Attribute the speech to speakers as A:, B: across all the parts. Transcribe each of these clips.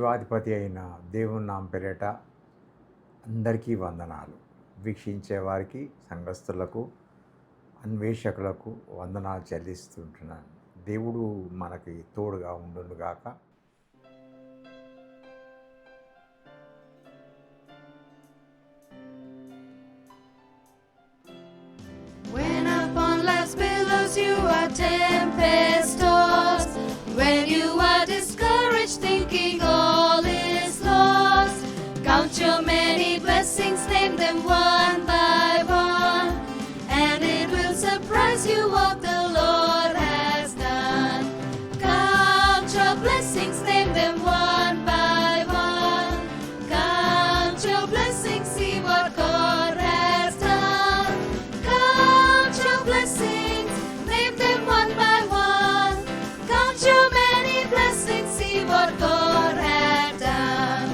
A: శివాధిపతి అయిన దేవుని నామ పేరిట అందరికీ వందనాలు. వీక్షించే వారికి, సంఘస్థులకు, అన్వేషకులకు వందనాలు చెల్లిస్తుంటున్నాను. దేవుడు మనకి తోడుగా ఉండునుగాక.
B: When upon life's billows you are tempest tossed, when you are discouraged thinking all is lost, count your many blessings, name them one by one, and it will surprise you what the Lord has done. Count your blessings, name them one by one, count your blessings, see what God has done. Count your blessings, name them one by one, count your many blessings, see what God has done.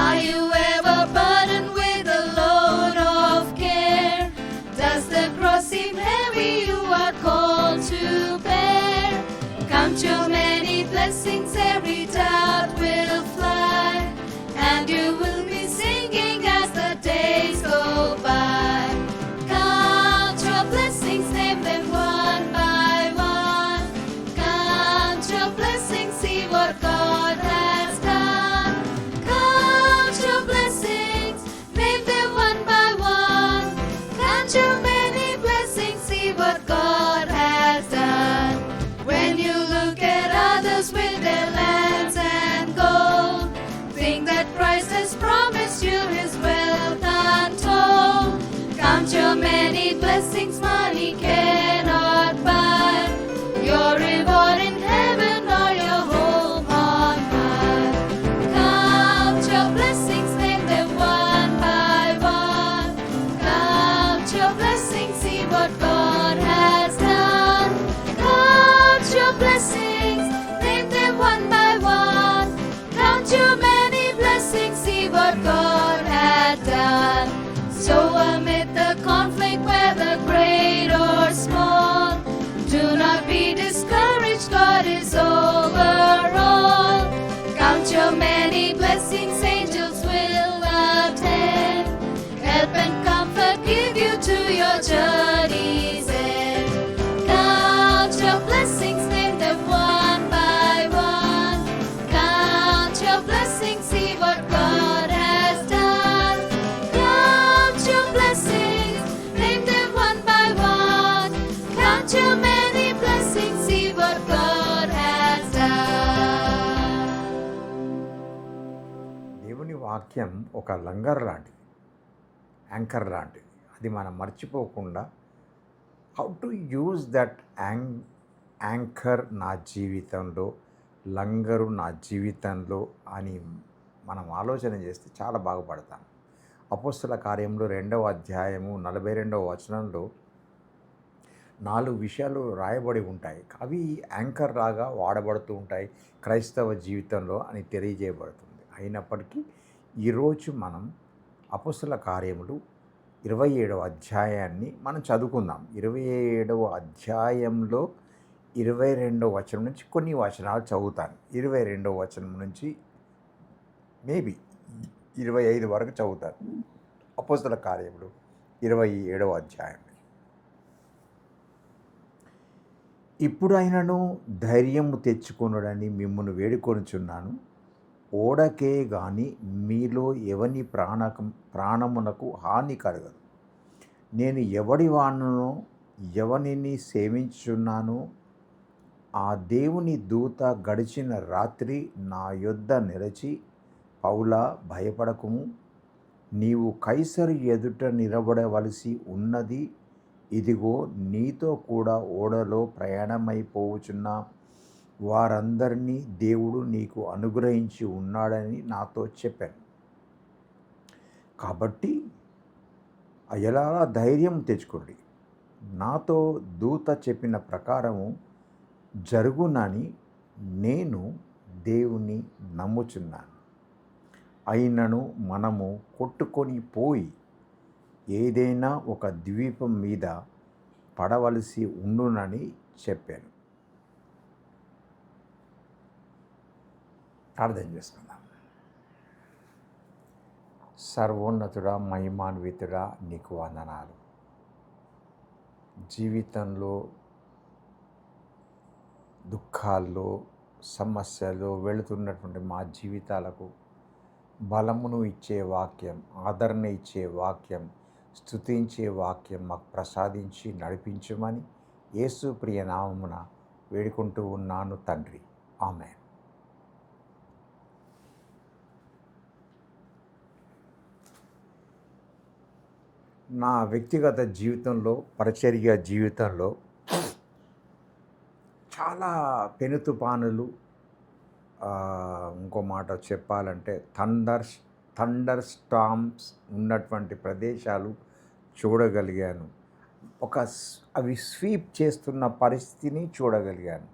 B: Are you ever burdened with a load of care? Does the cross seem heavy you are called to bear? Count your many blessings, every doubt will fly, and you will be singing as the days go by. Count your blessings, name them one by one, count your blessings, see what God has done. Count your blessings, name them one by one, count your many blessings, see what God has done. When you look at others with their lands and gold, think that Christ has promised you his wealth untold. Count your many blessings money cannot buy, your reward in heaven or your home on high. Count your blessings, name them one by one, count your blessings, see what God has done. Count your blessings, name them one by one, count your many blessings, see what God has done. So amid the conflict, whether great or small, do not be discouraged, God is over all. Count your many blessings, angels will attend, help and comfort give you to your journey's end. Count your blessings, name them one by one, count your blessings, see what God has done. Count your blessings, name them one by one, count your many blessings, see what God has done.
A: దేవుని వాక్యం ఒక లంగర్ లాంటిది, anchor లాంటిది. అది మనం మర్చిపోకుండా how to use that anchor నా జీవితంలో, లంగరు నా జీవితంలో అని మనం ఆలోచన చేస్తే చాలా బాగుపడతాం. అపోస్తల కార్యంలో 2వ అధ్యాయము 42వ వచనంలో 4 విషయాలు రాయబడి ఉంటాయి. అవి యాంకర్ లాగా వాడబడుతూ ఉంటాయి క్రైస్తవ జీవితంలో అని తెలియజేయబడుతుంది. అయినప్పటికీ ఈరోజు మనం అపోస్తల కార్యములు 27వ అధ్యాయాన్ని మనం చదువుకుందాం. 27వ అధ్యాయంలో 22వ వచనం నుంచి కొన్ని వచనాలు చదువుతాను. 22వ వచనం నుంచి మేబీ 25 వరకు చదువుతాను. అపోస్తల కార్యములు 27వ అధ్యాయం. ఇప్పుడైనను ధైర్యము తెచ్చుకొనుడని మిమ్మును వేడుకొనుచున్నాను. ఓడకే గాని మీలో ఎవని ప్రాణమునకు హాని కలగదు. నేను ఎవడి వాణ్ణో ఎవనిని సేవించుచున్నానో ఆ దేవుని దూత గడిచిన రాత్రి నా యొద్ద నిలిచి, పౌలా భయపడకుము, నీవు కైసరు ఎదుట నిలబడవలసి ఉన్నది. ఇదిగో నీతో కూడా ఓడలో ప్రయాణమైపోవచ్చున్న వారందరినీ దేవుడు నీకు అనుగ్రహించి ఉన్నాడని నాతో చెప్పాను. కాబట్టి అయలారా ధైర్యం తెచ్చుకోండి. నాతో దూత చెప్పిన ప్రకారము జరుగునని నేను దేవుని నమ్ముచున్నాను. అయినను మనము కొట్టుకొని పోయి ఏదైనా ఒక ద్వీపం మీద పడవలసి ఉండునని చెప్పాను. ప్రార్థన చేసుకుందాం. సర్వోన్నతుడా, మహిమాన్వితుడా, నీకు వందనాలు. జీవితంలో దుఃఖాల్లో, సమస్యలు వెళుతున్నటువంటి మా జీవితాలకు బలమును ఇచ్చే వాక్యం, ఆదరణ ఇచ్చే వాక్యం, స్తుతించే వాక్యం మాకు ప్రసాదించి నడిపించమని యేసు ప్రియ నామమున వేడుకుంటూ ఉన్నాను తండ్రి. ఆమేన్. నా వ్యక్తిగత జీవితంలో, పరిచర్య జీవితంలో చాలా పెను తుఫానులు, ఇంకో మాట చెప్పాలంటే థండర్ స్టార్మ్స్ ఉన్నటువంటి ప్రదేశాలు చూడగలిగాను. అవి స్వీప్ చేస్తున్న పరిస్థితిని చూడగలిగాను.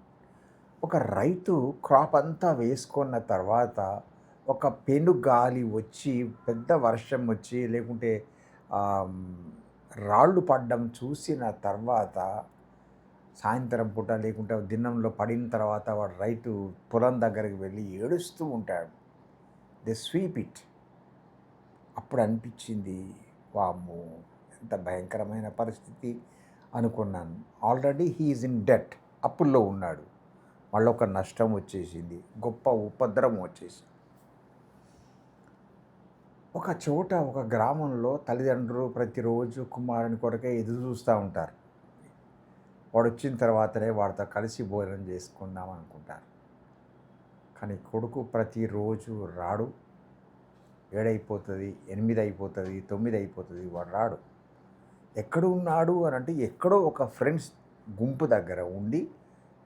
A: ఒక రైతు క్రాప్ అంతా వేసుకున్న తర్వాత ఒక పెను గాలి వచ్చి, పెద్ద వర్షం వచ్చి, లేకుంటే రాళ్ళు పడ్డం చూసిన తర్వాత సాయంత్రం పూట లేకుంటే దినంలో పడిన తర్వాత వాడు రైతు పొలం దగ్గరికి వెళ్ళి ఏడుస్తూ ఉంటాడు. They sweep it. అప్పుడు అనిపించింది, వామ్మో ఎంత భయంకరమైన పరిస్థితి అనుకున్నాను. ఆల్రెడీ హీఈస్ ఇన్ డెట్, అప్పుల్లో ఉన్నాడు. మళ్ళీ ఒక నష్టం వచ్చేసింది, గొప్ప ఉపద్రవం వచ్చేసింది. ఒక చోట, ఒక గ్రామంలో తల్లిదండ్రులు ప్రతిరోజు కుమారుని కొరకే ఎదురు చూస్తూ ఉంటారు. వాడు వచ్చిన తర్వాతనే వాడితో కలిసి భోజనం చేసుకుందాం అనుకుంటారు. కానీ కొడుకు ప్రతిరోజు రాడు. 7 అయిపోతుంది, 8 అయిపోతుంది, 9 అయిపోతుంది, వాడు రాడు. ఎక్కడ ఉన్నాడు అని అంటే ఎక్కడో ఒక ఫ్రెండ్స్ గుంపు దగ్గర ఉండి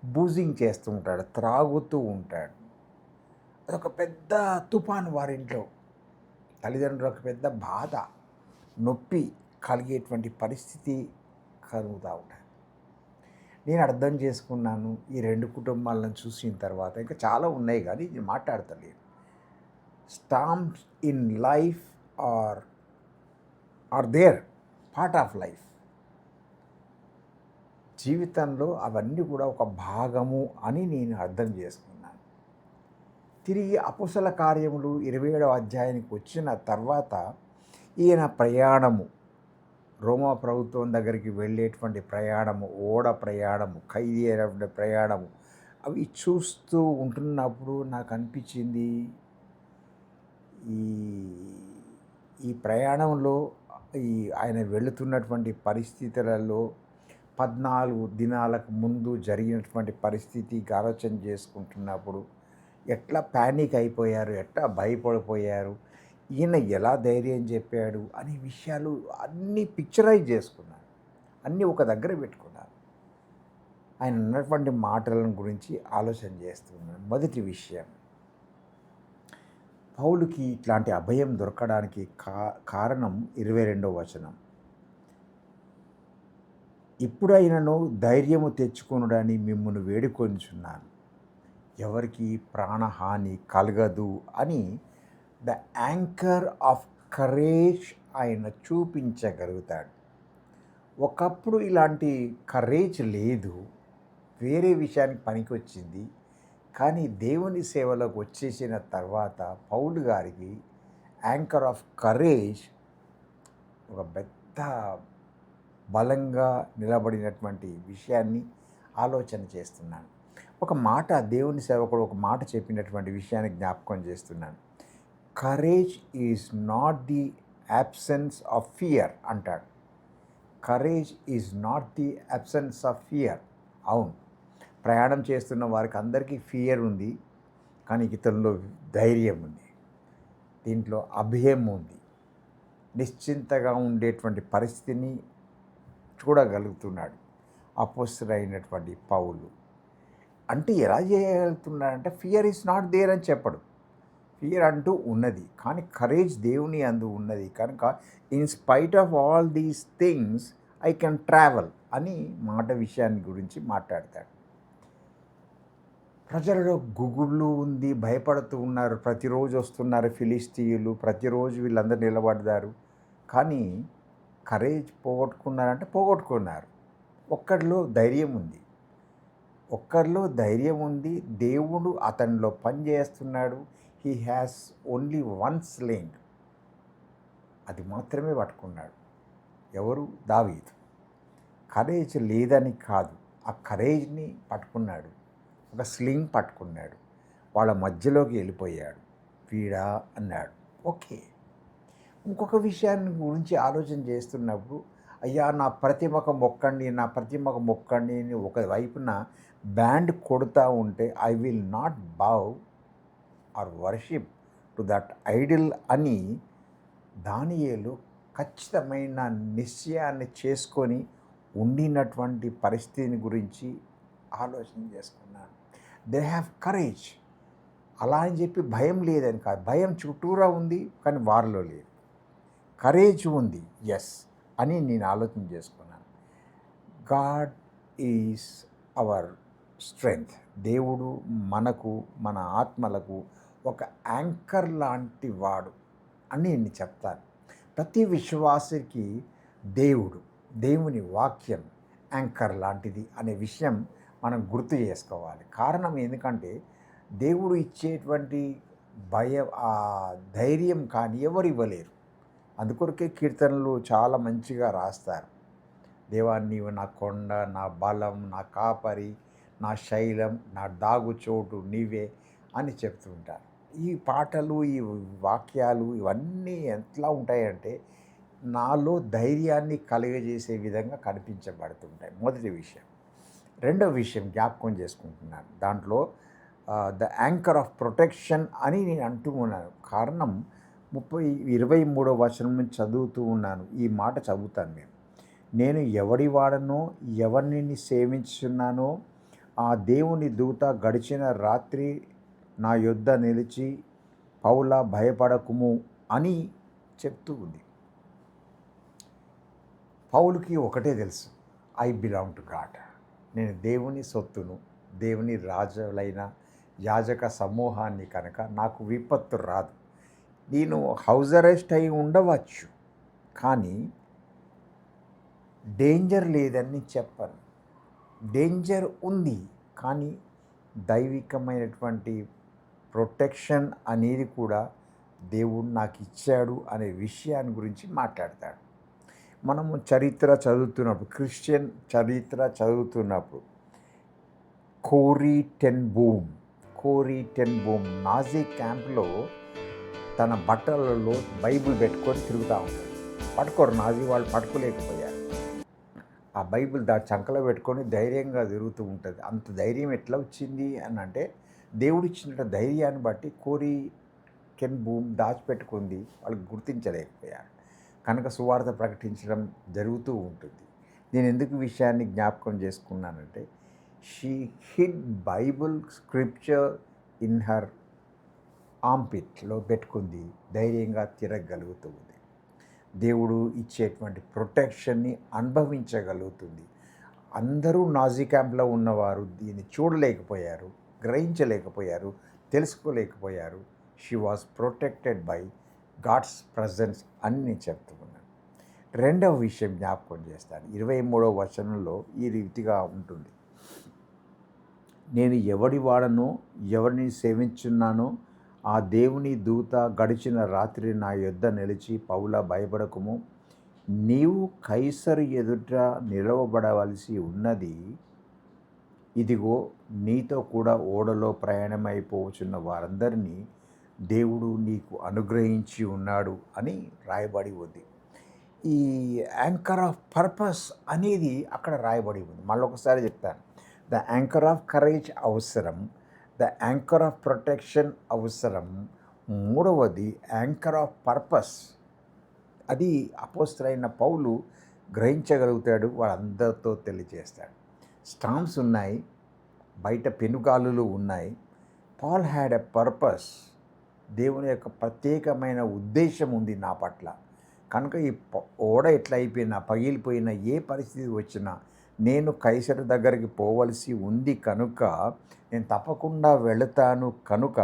A: బూజింగ్ చేస్తూ ఉంటాడు, త్రాగుతూ ఉంటాడు. అదొక పెద్ద తుఫాను వారింట్లో. తల్లిదండ్రులకు పెద్ద బాధ, నొప్పి కలిగేటువంటి పరిస్థితి కలుగుతూ ఉంటాయి. నేను అర్థం చేసుకున్నాను ఈ 2 కుటుంబాలను చూసిన తర్వాత. ఇంకా చాలా ఉన్నాయి కానీ ఇది మాట్లాడతలేను. Storms in life are there, part of life. జీవితంలో అవన్నీ కూడా ఒక భాగము అని నేను అర్థం చేసుకున్నాను. తిరిగి అపోస్తల కార్యములు 27వ అధ్యాయానికి వచ్చిన తర్వాత ఈయన ప్రయాణము, రోమా ప్రభుత్వం దగ్గరికి వెళ్ళేటువంటి ప్రయాణము, ఓడ ప్రయాణము, ఖైదీ అయినటువంటి ప్రయాణము, అవి చూస్తూ ఉంటున్నప్పుడు నాకు అనిపించింది, ఈ ప్రయాణంలో ఆయన వెళుతున్నటువంటి పరిస్థితులలో 14 దినాలకు ముందు జరిగినటువంటి పరిస్థితి ఆలోచన చేసుకుంటున్నప్పుడు ఎట్లా ప్యానిక్ అయిపోయారు, ఎట్లా భయపడిపోయారు, ఈయన ఎలా ధైర్యం చెప్పాడు అనే విషయాలు అన్నీ పిక్చరైజ్ చేసుకున్నాను, అన్నీ ఒక దగ్గర పెట్టుకున్నాను. ఆయన ఉన్నటువంటి మాటలను గురించి ఆలోచన చేస్తున్నాను. మొదటి విషయం, పౌలుకి ఇట్లాంటి అభయం దొరకడానికి కారణం 22వ వచనం. ఇప్పుడైనను ధైర్యము తెచ్చుకొనుడని మిమ్మును వేడుకొనుచున్నాను, ఎవరికి ప్రాణహాని కలగదు అని ద యాంకర్ ఆఫ్ కరేజ్ ఆయన చూపించగలుగుతాడు. ఒకప్పుడు ఇలాంటి కరేజ్ లేదు, వేరే విషయానికి పనికి వచ్చింది. కానీ దేవుని సేవలోకి వచ్చేసిన తర్వాత పౌలు గారికి యాంకర్ ఆఫ్ కరేజ్, ఒక పెద్ద బలంగా నిలబడినటువంటి విషయాన్ని ఆలోచన చేస్తున్నాను. ఒక మాట, దేవుని సేవకుడు ఒక మాట చెప్పినటువంటి విషయాన్ని జ్ఞాపకం చేస్తున్నాను. Courage is not the absence of fear అంటాడు. Courage is not the absence of fear. అవును, ప్రయాణం చేస్తున్న వారికి అందరికీ ఫియర్ ఉంది, కానీ ఇతరులో ధైర్యం ఉంది, దీంట్లో అభయం ఉంది, నిశ్చింతగా ఉండేటువంటి పరిస్థితిని చూడగలుగుతున్నాడు అపోస్తలుడైనటువంటి పౌలు. అంటే ఎలా చేయగలుగుతున్నాడంటే ఫియర్ ఈజ్ నాట్ దేర్ అని చెప్పడు. ఫియర్ అంటూ ఉన్నది, కానీ కరేజ్ దేవుని అందు ఉన్నది కనుక in spite of all these things I can travel అని మాట విషయాన్ని గురించి మాట్లాడతాడు. ప్రజలలో గుగుళ్ళు ఉంది, భయపడుతూ ఉన్నారు, ప్రతిరోజు వస్తున్నారు ఫిలిస్తీయులు, ప్రతిరోజు వీళ్ళందరూ నిలబడ్డారు. కానీ కరేజ్ పోగొట్టుకున్నారంటే పోగొట్టుకున్నారు. ఒక్కడిలో ధైర్యం ఉంది, ఒక్కరిలో ధైర్యం ఉంది, దేవుడు అతనిలో పనిచేస్తున్నాడు. He has only one sling, అది మాత్రమే పట్టుకున్నాడు. ఎవరు? దావీదు. కరేజ్ లేదని కాదు, ఆ కరేజ్ని పట్టుకున్నాడు. ఒక స్లింగ్ పట్టుకున్నాడు. వాళ్ళ మధ్యలోకి వెళ్ళిపోయాడు. వీడా అన్నాడు. ఓకే. ఇంకొక విషయాన్ని గురించి ఆలోచన చేస్తున్నప్పుడు, అయ్యా నా ప్రతిమకు మొక్కండి, నా ప్రతిమకు మొక్కండి అని ఒక వైపున బ్యాండ్ కొడుతూ ఉంటే, I will not bow or worship to that idol అని దానియేలు ఖచ్చితమైన నిశ్చయాన్ని చేసుకొని ఉండినటువంటి పరిస్థితిని గురించి ఆలోచన చేసుకున్నాను. They have courage. అలా అని చెప్పి భయం లేదని కాదు, భయం చుట్టూరా ఉంది కానీ వారిలో లేదు. కరేజ్ ఉంది, ఎస్ అని నేను ఆలోచన చేసుకున్నాను. God is our strength. దేవుడు మనకు, మన ఆత్మలకు ఒక యాంకర్ లాంటి వాడు అని నేను చెప్తాను. ప్రతి విశ్వాసికి దేవుని వాక్యం యాంకర్ లాంటిది అనే విషయం మనం గుర్తు చేసుకోవాలి. కారణం ఎందుకంటే దేవుడు ఇచ్చేటువంటి ధైర్యం కానీ ఎవరు ఇవ్వలేరు. అందుకొరకే కీర్తనలు చాలా మంచిగా రాస్తారు. దేవా నీవు నా కొండ, నా బలం, నా కాపరి, నా శైలం, నా దాగుచోటు నీవే అని చెప్తూ ఉంటారు. ఈ పాటలు, ఈ వాక్యాలు ఇవన్నీ ఎట్లా ఉంటాయంటే నాలో ధైర్యాన్ని కలుగజేసే విధంగా కనిపించబడుతుంటాయి. మొదటి విషయం. రెండవ విషయం జ్ఞాపకం చేసుకుంటున్నాను. దాంట్లో ద యాంకర్ ఆఫ్ ప్రొటెక్షన్ అని నేను అంటూ ఉన్నాను. కారణం 23వ వచనం నుంచి చదువుతూ ఉన్నాను. ఈ మాట చదువుతాను నేను ఎవడి వాడనో, ఎవరిని సేవించున్నానో ఆ దేవుని దూత గడిచిన రాత్రి నా యొద్ద నిలిచి పౌలా భయపడకుము అని చెప్తూ ఉంది. పౌలుకి ఒకటే తెలుసు, ఐ బిలాంగ్ టు గాడ్. నేను దేవుని సొత్తును, దేవుని రాజులైన యాజక సమూహాన్ని కనుక నాకు విపత్తు రాదు. నేను హౌస్ అరెస్ట్ అయి ఉండవచ్చు, కానీ డేంజర్ లేదని చెప్పను. డేంజర్ ఉంది, కానీ దైవికమైనటువంటి ప్రొటెక్షన్ అనేది కూడా దేవుడు నాకు ఇచ్చాడు అనే విషయాన్ని గురించి మాట్లాడతాడు. మనము చరిత్ర చదువుతున్నప్పుడు, క్రిస్టియన్ చరిత్ర చదువుతున్నప్పుడు కోరీ టెన్ బూమ్ నాజీ క్యాంప్లో తన బట్టలలో బైబిల్ పెట్టుకొని తిరుగుతూ ఉంటాడు. పట్టుకోరు, నాజీ వాళ్ళు పట్టుకోలేకపోయారు. ఆ బైబిల్ చంకలో పెట్టుకొని ధైర్యంగా తిరుగుతూ ఉంటుంది. అంత ధైర్యం ఎట్లా వచ్చింది అని అంటే దేవుడిచ్చిన ధైర్యాన్ని బట్టి కోరీ టెన్ బూమ్ దాచిపెట్టుకుంది, వాళ్ళు గుర్తించలేకపోయారు. కనుక సువార్త ప్రకటించడం జరుగుతూ ఉంటుంది. నేను ఎందుకు విషయాన్ని జ్ఞాపకం చేసుకున్నానంటే she hid Bible scripture in her ఆంపిట్లో పెట్టుకుంది, ధైర్యంగా తిరగగలుగుతుంది. దేవుడు ఇచ్చేటువంటి ప్రొటెక్షన్ని అనుభవించగలుగుతుంది. అందరూ నాజీ క్యాంప్లో ఉన్నవారు దీన్ని చూడలేకపోయారు, గ్రహించలేకపోయారు, తెలుసుకోలేకపోయారు. She was protected by God's presence అని నేను చెప్తున్నాను. రెండవ విషయం జ్ఞాపకం చేస్తాను. 23వ వచనంలో ఈ రీతిగా ఉంటుంది, నేను ఎవడి వాడనో, ఎవరిని సేవించున్నానో ఆ దేవుని దూత గడిచిన రాత్రి నా యొద్ద నిలిచి పౌలా భయపడకుము, నీవు కైసరు ఎదుట నిలవబడవలసి ఉన్నది. ఇదిగో నీతో కూడా ఓడలో ప్రయాణమైపోవచ్చున్న వారందరినీ దేవుడు నీకు అనుగ్రహించి ఉన్నాడు అని రాయబడి ఉంది. ఈ యాంకర్ ఆఫ్ పర్పస్ అనేది అక్కడ రాయబడి ఉంది. మళ్ళొకసారి చెప్తాను. ద యాంకర్ ఆఫ్ కరేజ్ అవసరం, ద యాంకర్ ఆఫ్ ప్రొటెక్షన్ అవసరం. మూడవది యాంకర్ ఆఫ్ పర్పస్. అది అపోస్తలుడైన పౌలు గ్రహించగలుగుతాడు, వాళ్ళందరితో తెలియజేస్తాడు. స్టామ్స్ ఉన్నాయి, బయట పెనుగాలులు ఉన్నాయి. Paul had a purpose. దేవుని యొక్క ప్రత్యేకమైన ఉద్దేశం ఉంది నా పట్ల. కనుక ఈ ఓడ ఎట్లా అయిపోయినా, పగిలిపోయినా, ఏ పరిస్థితి వచ్చినా నేను కైసరు దగ్గరికి పోవలసి ఉంది కనుక నేను తప్పకుండా వెళతాను. కనుక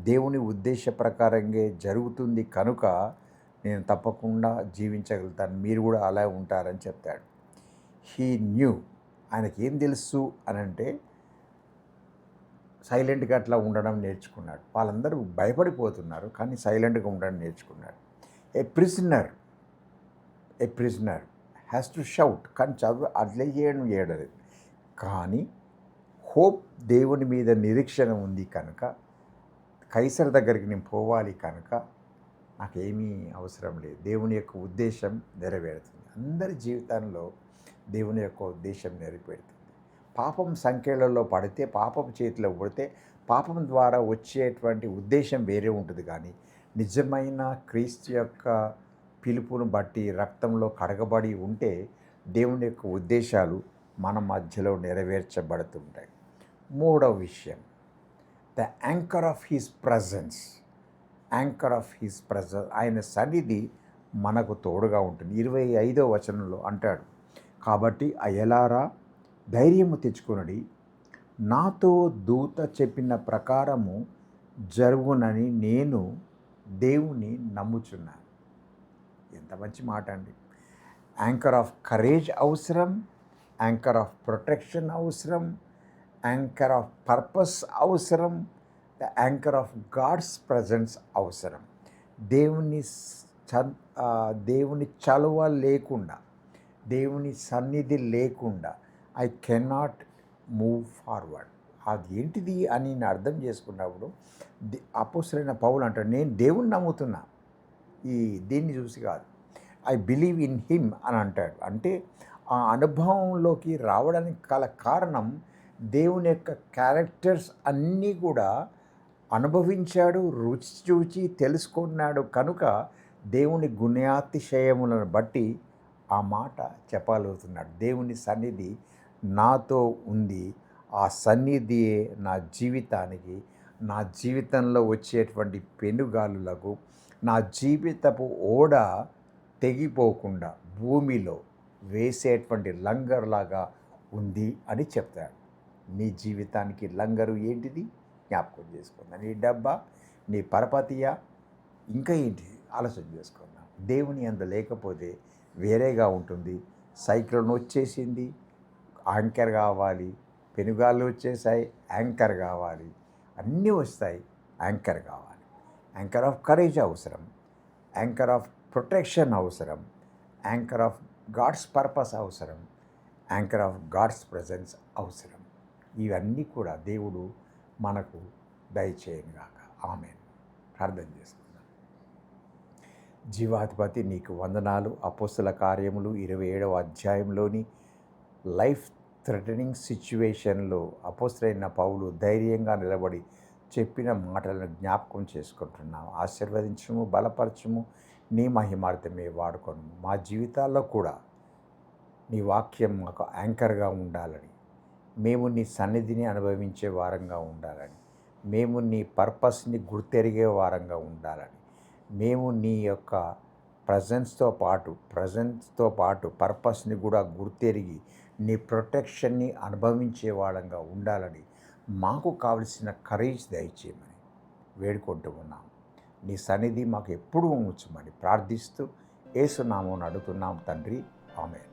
A: దేవుని ఉద్దేశ ప్రకారంగా జరుగుతుంది కనుక నేను తప్పకుండా జీవించగలుగుతాను, మీరు కూడా అలా ఉంటారని చెప్తాడు. He knew. ఆయనకి ఏం తెలుసు అని అంటే సైలెంట్గా అట్లా ఉండడం నేర్చుకున్నాడు. వాళ్ళందరూ భయపడిపోతున్నారు, కానీ సైలెంట్గా ఉండడం నేర్చుకున్నాడు. ఏ ప్రిజనర్ హ్యాస్ టు షౌట్, కానీ చదువు అట్లే చేయడం కానీ హోప్, దేవుని మీద నిరీక్షణ ఉంది కనుక, కైసర్ దగ్గరికి నేను పోవాలి కనుక నాకేమీ అవసరం లేదు, దేవుని యొక్క ఉద్దేశం నెరవేరుతుంది. అందరి జీవితంలో దేవుని యొక్క ఉద్దేశం నెరవేరుతుంది. పాపం సంఖ్యలలో పడితే, పాపం చేతిలో పడితే, పాపం ద్వారా వచ్చేటువంటి ఉద్దేశం వేరే ఉంటుంది. కానీ నిజమైన క్రీస్తు యొక్క పిలుపును బట్టి రక్తంలో కడగబడి ఉంటే దేవుని యొక్క ఉద్దేశాలు మన మధ్యలో నెరవేర్చబడుతుంటాయి. మూడవ విషయం, the anchor of his presence. ఆయన సన్నిధి మనకు తోడుగా ఉంటుంది. 25వ వచనంలో అంటాడు, కాబట్టి అయలారా ధైర్యము తెచ్చుకొనుడి, నాతో దూత చెప్పిన ప్రకారము జరుగునని నేను దేవుని నమ్ముచున్నాను. ఎంత మంచి మాట అండి. యాంకర్ ఆఫ్ కరేజ్ అవసరం, యాంకర్ ఆఫ్ ప్రొటెక్షన్ అవసరం, యాంకర్ ఆఫ్ పర్పస్ అవసరం, the anchor of God's presence అవసరం. దేవుని చలువ లేకుండా, దేవుని సన్నిధి లేకుండా ఐ కెనాట్ మూవ్ ఫార్వర్డ్. అది ఏంటిది అని నేను అర్థం చేసుకున్నప్పుడు అపోస్తలుడైన పౌలు అంటాడు, నేను దేవుని నమ్ముతున్నా, దీన్ని చూసి కాదు, ఐ బిలీవ్ ఇన్ హిమ్ అని అంటాడు. అంటే ఆ అనుభవంలోకి రావడానికి గల కారణం దేవుని యొక్క క్యారెక్టర్స్ అన్నీ కూడా అనుభవించాడు, రుచి చూచి తెలుసుకున్నాడు కనుక దేవుని గుణాతిశయములను బట్టి ఆ మాట చెప్పగలుగుతున్నాడు. దేవుని సన్నిధి నాతో ఉంది, ఆ సన్నిధియే నా జీవితానికి, నా జీవితంలో వచ్చేటువంటి పెనుగాలులకు, నా జీవితపు ఓడ తెగిపోకుండా భూమిలో వేసేటువంటి లంగర్లాగా ఉంది అని చెప్తాడు. నీ జీవితానికి లంగరు ఏంటిది జ్ఞాపకం చేసుకుందాం. నీ డబ్బా, నీ పరపతియా, ఇంకా ఏంటి ఆలోచన చేసుకుందాం. దేవుని అందు లేకపోతే వేరేగా ఉంటుంది. సైక్లోన్ వచ్చేసింది, యాంకర్ కావాలి, పెనుగాళ్ళు వచ్చేసాయి, యాంకర్ కావాలి, అన్నీ వస్తాయి, యాంకర్ కావాలి. యాంకర్ ఆఫ్ కరేజ్ అవసరం, యాంకర్ ఆఫ్ ప్రొటెక్షన్ అవసరం, యాంకర్ ఆఫ్ గాడ్స్ పర్పస్ అవసరం, యాంకర్ ఆఫ్ గాడ్స్ ప్రజెన్స్ అవసరం. ఇవన్నీ కూడా దేవుడు మనకు దయచేయనుగాక. ఆమేన్. ప్రార్థన చేసుకుందాం. జీవాధిపతి నీకు వందనాలు. అపోస్తల కార్యములు 27వ అధ్యాయంలోని లైఫ్ థ్రెటనింగ్ సిచ్యువేషన్లో అపోస్తలుడైన పౌలు ధైర్యంగా నిలబడి చెప్పిన మాటలను జ్ఞాపకం చేసుకుంటున్నాము. ఆశీర్వదించము, బలపరచము, నీ మహిమార్థమే వాడుకోను. మా జీవితాల్లో కూడా నీ వాక్యం మాకు యాంకర్గా ఉండాలని, మేము నీ సన్నిధిని అనుభవించే వారంగా ఉండాలని, మేము నీ పర్పస్ని గుర్తెరిగే వారంగా ఉండాలని, మేము నీ యొక్క ప్రజెన్స్తో పాటు పర్పస్ని కూడా గుర్తెరిగి నీ ప్రొటెక్షన్ని అనుభవించే వాళ్ళంగా ఉండాలని మాకు కావలసిన కరేజ్ దయచేయమని వేడుకుంటూ ఉన్నాం. నీ సన్నిధి మాకు ఎప్పుడూ ఉంచమని ప్రార్థిస్తూ యేసు నామమున అడుగుతున్నాం తండ్రి. ఆమేన్.